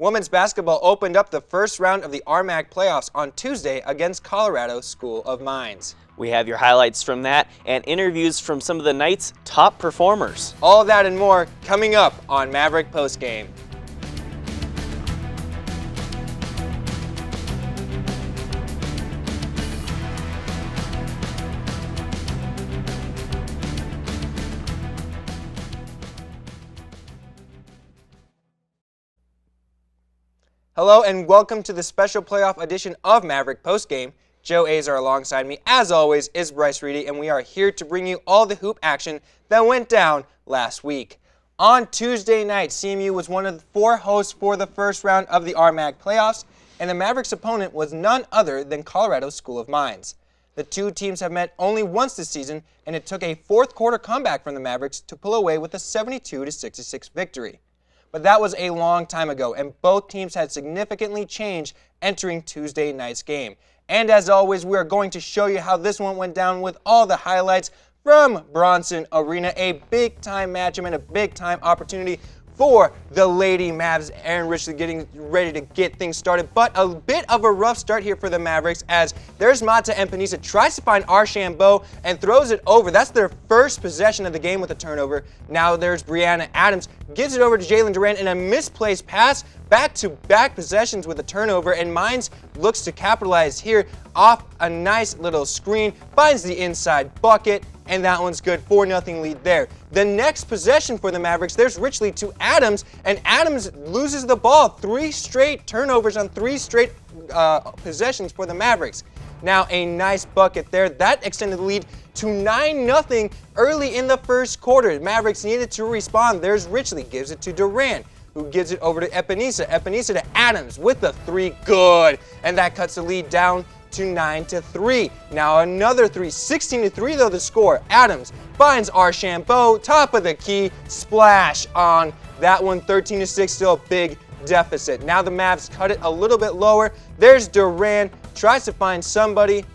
Women's basketball opened up the first round of the RMAC playoffs on Tuesday against Colorado School of Mines. We have your highlights from that and interviews from some of the night's top performers. All that and more coming up on Maverick Postgame. Hello and welcome to the special playoff edition of Maverick Postgame. Joe Azar alongside me, as always, is Bryce Reedy, and we are here to bring you all the hoop action that went down last week. On Tuesday night, CMU was one of the 4 hosts for the first round of the RMAC playoffs, and the Mavericks' opponent was none other than Colorado School of Mines. The two teams have met only once this season, and it took a fourth quarter comeback from the Mavericks to pull away with a 72-66 victory. But that was a long time ago, and both teams had significantly changed entering Tuesday night's game. And as always, we are going to show you how this one went down with all the highlights from Bronson Arena, a big-time matchup and a big-time opportunity for the Lady Mavs. Aaron Richley getting ready to get things started, but a bit of a rough start here for the Mavericks as there's Mata and Panisa tries to find Archambault and throws it over. That's their first possession of the game with a turnover. Now there's Brianna Adams, gives it over to Jalen Durant in a misplaced pass, back-to-back possessions with a turnover, and Mines looks to capitalize here off a nice little screen, finds the inside bucket, and that one's good. 4-0 lead there. The next possession for the Mavericks, there's Richley to Adams, and Adams loses the ball. 3 straight turnovers on 3 straight possessions for the Mavericks. Now a nice bucket there. That extended the lead to 9-0 early in the first quarter. Mavericks needed to respond. There's Richley, gives it to Durant, who gives it over to Epenisa. Epenisa to Adams with the 3, good. And that cuts the lead down to 9-3. Now another 3, 16-3 though the score. Adams finds Archambault, top of the key, splash on that one. 13-6, still a big deficit. Now the Mavs cut it a little bit lower. There's Durant, tries to find somebody,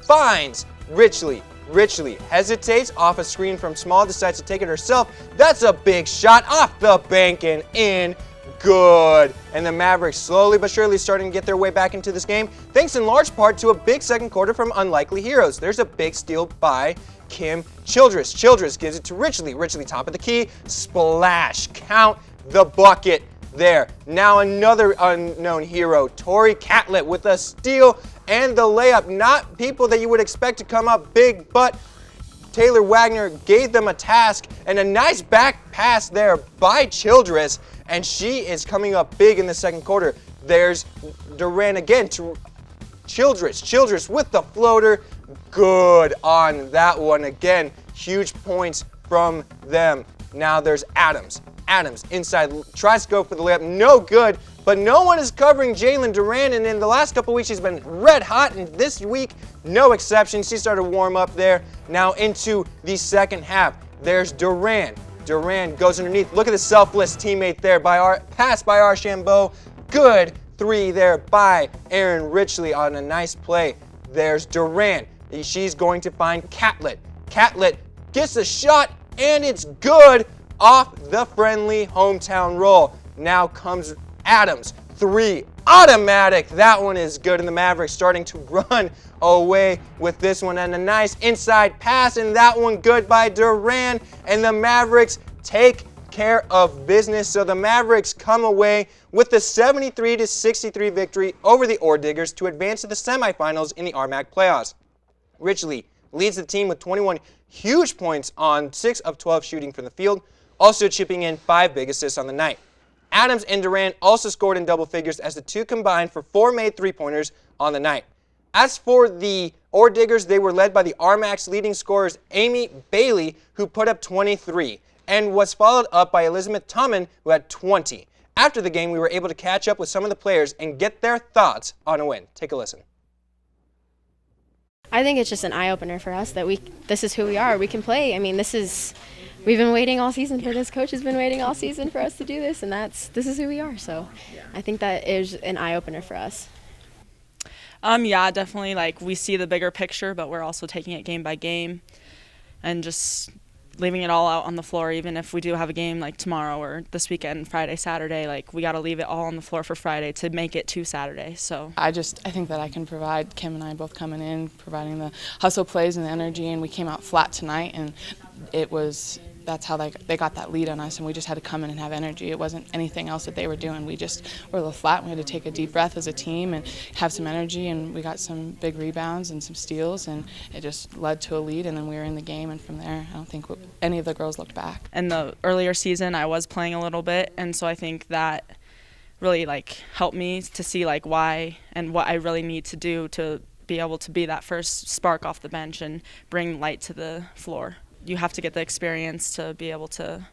finds Richley. Richley hesitates off a screen from Small, decides to take it herself. That's a big shot off the bank and in. Good. And the Mavericks slowly but surely starting to get their way back into this game, thanks in large part to a big second quarter from Unlikely Heroes. There's a big steal by Kim Childress. Childress gives it to Richley. Richley top of the key, splash, count the bucket there. Now another unknown hero, Tori Catlett with a steal and the layup. Not people that you would expect to come up big, but Taylor Wagner gave them a task and a nice back pass there by Childress, and she is coming up big in the second quarter. There's Durant again to Childress. Childress with the floater. Good on that one again. Huge points from them. Now there's Adams. Adams inside, tries to go for the layup. No good, but no one is covering Jalen Durant, and in the last couple weeks she's been red hot, and this week, no exception. She started to warm up there. Now into the second half. There's Durant. Durant goes underneath. Look at the selfless teammate there pass by Archambault. Good 3 there by Aaron Richley on a nice play. There's Durant. She's going to find Catlett. Catlett gets a shot, and it's good off the friendly hometown roll. Now comes Adams. 3, automatic. That one is good, and the Mavericks starting to run away with this one, and a nice inside pass, and that one good by Durant, and the Mavericks take care of business. So the Mavericks come away with the 73-63 victory over the Ore Diggers to advance to the semifinals in the RMAC playoffs. Richley leads the team with 21 huge points on 6 of 12 shooting from the field, also chipping in 5 big assists on the night. Adams and Durant also scored in double figures as the two combined for 4 made three-pointers on the night. As for the Ore Diggers, they were led by the RMAC's leading scorers Amy Bailey, who put up 23, and was followed up by Elizabeth Tumman, who had 20. After the game, we were able to catch up with some of the players and get their thoughts on a win. Take a listen. I think it's just an eye-opener for us that this is who we are. We can play. I mean, we've been waiting all season for this. Coach has been waiting all season for us to do this, and this is who we are. So I think that is an eye-opener for us. Yeah, definitely. Like, we see the bigger picture, but we're also taking it game by game and just leaving it all out on the floor, even if we do have a game like tomorrow or this weekend, Friday, Saturday. Like, we got to leave it all on the floor for Friday to make it to Saturday. So I think that I can provide. Kim and I both coming in, providing the hustle plays and the energy, and we came out flat tonight, and that's how they got that lead on us, and we just had to come in and have energy. It wasn't anything else that they were doing. We just were a little flat, and we had to take a deep breath as a team and have some energy, and we got some big rebounds and some steals, and it just led to a lead, and then we were in the game, and from there I don't think any of the girls looked back. in the earlier season, I was playing a little bit, and so I think that really helped me to see why and what I really need to do to be able to be that first spark off the bench and bring light to the floor. You have to get the experience to be able to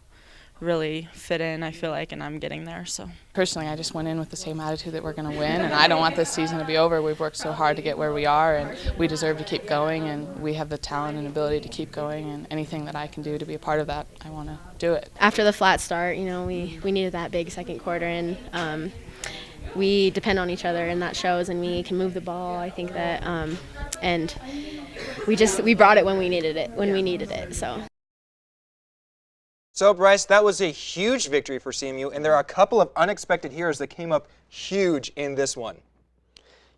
really fit in, I feel like, and I'm getting there. So Personally, I just went in with the same attitude that we're going to win, and I don't want this season to be over. We've worked so hard to get where we are, and we deserve to keep going, and we have the talent and ability to keep going, and anything that I can do to be a part of that, I want to do it. After the flat start, we needed that big second quarter, and we depend on each other, and that shows, and we can move the ball. I think that, and we brought it when we needed it, so. So, Bryce, that was a huge victory for CMU, and there are a couple of unexpected heroes that came up huge in this one.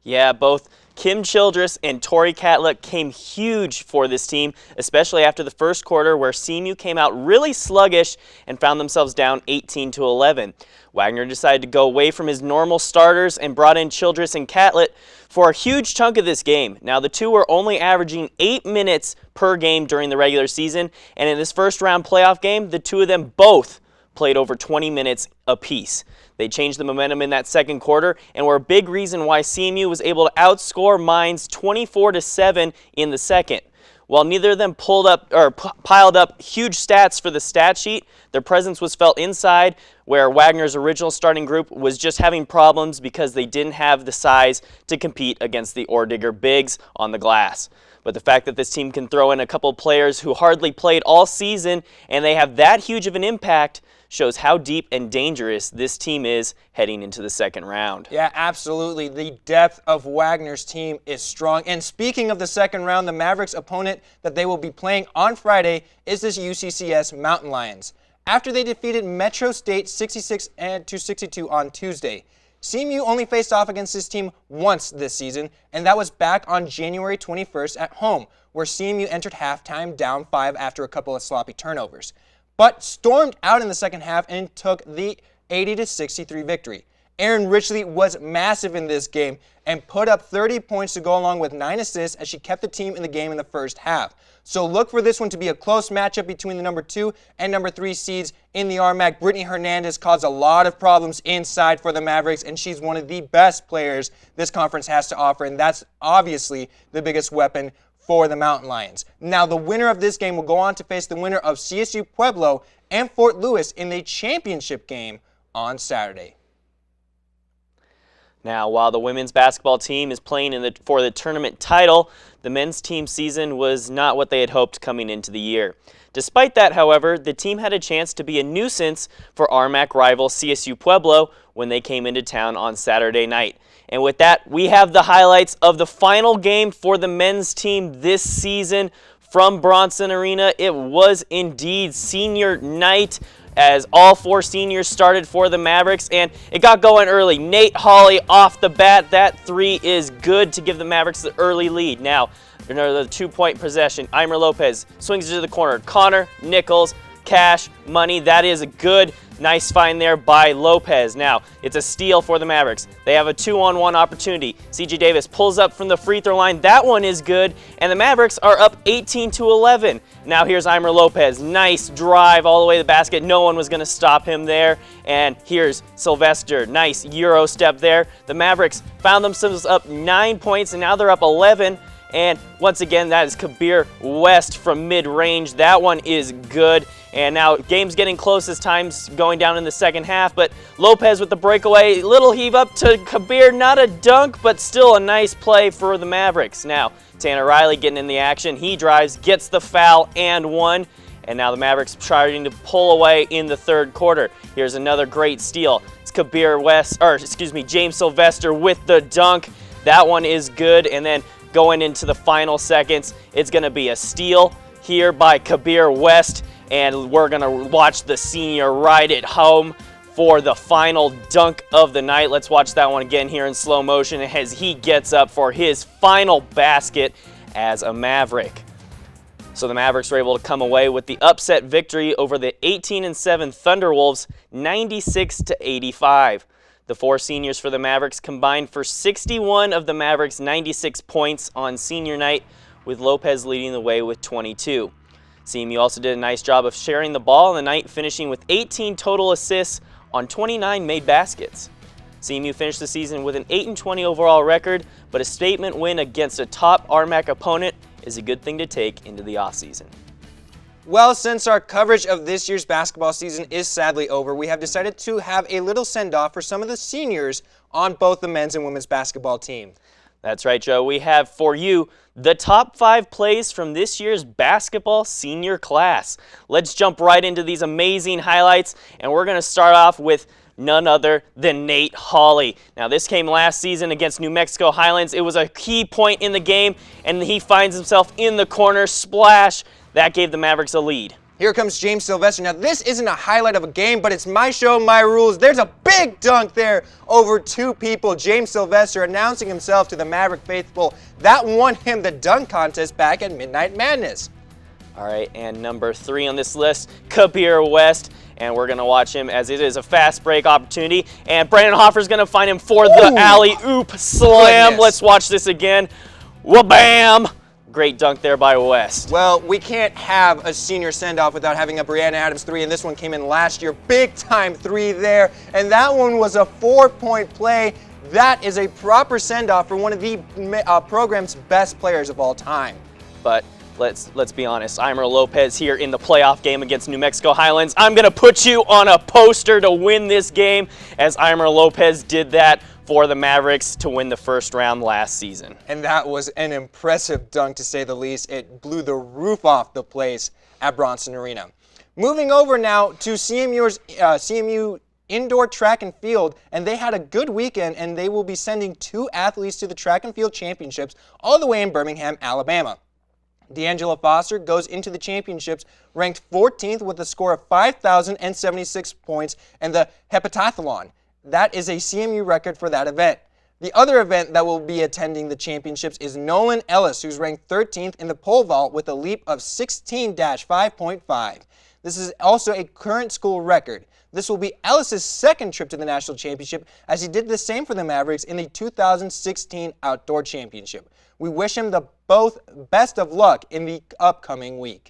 Yeah, both Kim Childress and Tori Catlett came huge for this team, especially after the first quarter where CMU came out really sluggish and found themselves down 18-11. Wagner decided to go away from his normal starters and brought in Childress and Catlett for a huge chunk of this game. Now, the two were only averaging 8 minutes per game during the regular season, and in this first round playoff game, the two of them both played over 20 minutes apiece. They changed the momentum in that second quarter and were a big reason why CMU was able to outscore Mines 24-7 in the second. While neither of them piled up huge stats for the stat sheet, their presence was felt inside, where Wagner's original starting group was just having problems because they didn't have the size to compete against the Ordigger bigs on the glass. But the fact that this team can throw in a couple players who hardly played all season and they have that huge of an impact shows how deep and dangerous this team is heading into the second round. Yeah, absolutely. The depth of Wagner's team is strong. And speaking of the second round, the Mavericks' opponent that they will be playing on Friday is this UCCS Mountain Lions. After they defeated Metro State 66-62 on Tuesday, CMU only faced off against this team once this season, and that was back on January 21st at home, where CMU entered halftime down 5 after a couple of sloppy turnovers, but stormed out in the second half and took the 80-63 victory. Erin Richley was massive in this game and put up 30 points to go along with 9 assists as she kept the team in the game in the first half. So look for this one to be a close matchup between the number 2 and number 3 seeds in the RMAC. Brittany Hernandez caused a lot of problems inside for the Mavericks, and she's one of the best players this conference has to offer, and that's obviously the biggest weapon for the Mountain Lions. Now, the winner of this game will go on to face the winner of CSU Pueblo and Fort Lewis in the championship game on Saturday. Now, while the women's basketball team is playing for the tournament title, the men's team season was not what they had hoped coming into the year. Despite that, however, the team had a chance to be a nuisance for RMAC rival CSU Pueblo when they came into town on Saturday night. And with that, we have the highlights of the final game for the men's team this season from Bronson Arena. It was indeed senior night, as all 4 seniors started for the Mavericks, and it got going early. Nate Hawley off the bat. That 3 is good to give the Mavericks the early lead. Now, another 2-point possession. Eimer Lopez swings it to the corner. Connor, Nichols, Cash, Money. That is a good, nice find there by Lopez. Now, it's a steal for the Mavericks. They have a 2-on-1 opportunity. CJ Davis pulls up from the free throw line. That one is good, and the Mavericks are up 18-11. Now here's Eimer Lopez. Nice drive all the way to the basket. No one was going to stop him there. And here's Sylvester. Nice Euro step there. The Mavericks found themselves up 9 points, and now they're up 11. And once again, that is Kabir West from mid-range. That one is good. And now game's getting close as time's going down in the second half, but Lopez with the breakaway, little heave up to Kabir, not a dunk, but still a nice play for the Mavericks. Now, Tanner Riley getting in the action. He drives, gets the foul and one, and now the Mavericks trying to pull away in the third quarter. Here's another great steal. It's James Sylvester with the dunk. That one is good, and then going into the final seconds, it's going to be a steal here by Kabir West, and we're going to watch the senior ride it home for the final dunk of the night. Let's watch that one again here in slow motion as he gets up for his final basket as a Maverick. So the Mavericks were able to come away with the upset victory over the 18-7 Thunderwolves, 96-85. The four seniors for the Mavericks combined for 61 of the Mavericks' 96 points on senior night, with Lopez leading the way with 22. CMU also did a nice job of sharing the ball on the night, finishing with 18 total assists on 29 made baskets. CMU finished the season with an 8-20 overall record, but a statement win against a top RMAC opponent is a good thing to take into the offseason. Well, since our coverage of this year's basketball season is sadly over, we have decided to have a little send-off for some of the seniors on both the men's and women's basketball team. That's right, Joe. We have for you the top 5 plays from this year's basketball senior class. Let's jump right into these amazing highlights, and we're going to start off with none other than Nate Hawley. Now, this came last season against New Mexico Highlands. It was a key point in the game, and he finds himself in the corner. Splash! That gave the Mavericks a lead. Here comes James Sylvester. Now, this isn't a highlight of a game, but it's my show, my rules. There's a big dunk there over 2 people. James Sylvester announcing himself to the Maverick faithful. That won him the dunk contest back at Midnight Madness. All right, and number 3 on this list, Kabir West. And we're going to watch him as it is a fast break opportunity. And Brandon Hoffer's going to find him for the alley-oop slam. Goodness. Let's watch this again. Wha-bam! Great dunk there by West. Well, we can't have a senior send-off without having a Brianna Adams 3, and this one came in last year. Big-time 3 there, and that one was a 4-point play. That is a proper send-off for one of the program's best players of all time. But let's be honest, Eimer Lopez here in the playoff game against New Mexico Highlands. I'm going to put you on a poster to win this game, as Eimer Lopez did that for the Mavericks to win the first round last season. And that was an impressive dunk, to say the least. It blew the roof off the place at Bronson Arena. Moving over now to CMU indoor track and field, and they had a good weekend, and they will be sending 2 athletes to the track and field championships all the way in Birmingham, Alabama. D'Angela Foster goes into the championships ranked 14th with a score of 5,076 points in the heptathlon. That is a CMU record for that event. The other event that will be attending the championships is Nolan Ellis, who's ranked 13th in the pole vault with a leap of 16-5.5. This is also a current school record. This will be Ellis' second trip to the national championship, as he did the same for the Mavericks in the 2016 Outdoor Championship. We wish him the both best of luck in the upcoming week.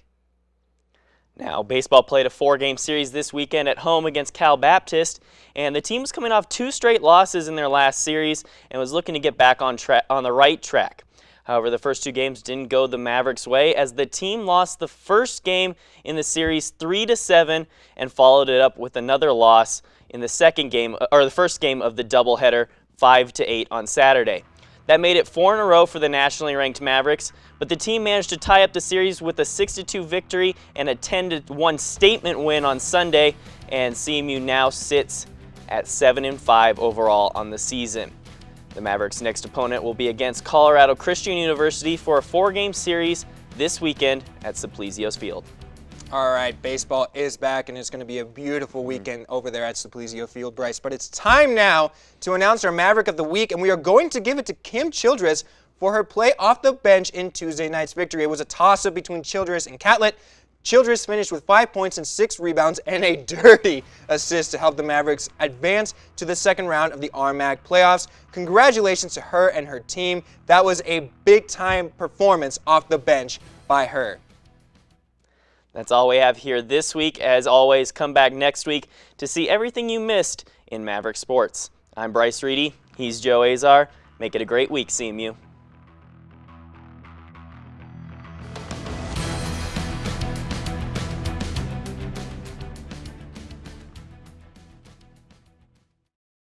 Now, baseball played a 4-game series this weekend at home against Cal Baptist, and the team was coming off 2 straight losses in their last series and was looking to get back on the right track. However, the first 2 games didn't go the Mavericks' way, as the team lost the first game in the series 3-7 and followed it up with another loss in the first game of the doubleheader, 5-8 on Saturday. That made it 4 in a row for the nationally ranked Mavericks, but the team managed to tie up the series with a 6-2 victory and a 10-1 statement win on Sunday, and CMU now sits at 7-5 overall on the season. The Mavericks' next opponent will be against Colorado Christian University for a 4-game series this weekend at Simplicios Field. All right, baseball is back, and it's going to be a beautiful weekend over there at Simplicio Field, Bryce. But it's time now to announce our Maverick of the Week, and we are going to give it to Kim Childress for her play off the bench in Tuesday night's victory. It was a toss-up between Childress and Catlett. Childress finished with 5 points and 6 rebounds and a dirty assist to help the Mavericks advance to the second round of the RMAC playoffs. Congratulations to her and her team. That was a big-time performance off the bench by her. That's all we have here this week. As always, come back next week to see everything you missed in Maverick sports. I'm Bryce Reedy. He's Joe Azar. Make it a great week, CMU.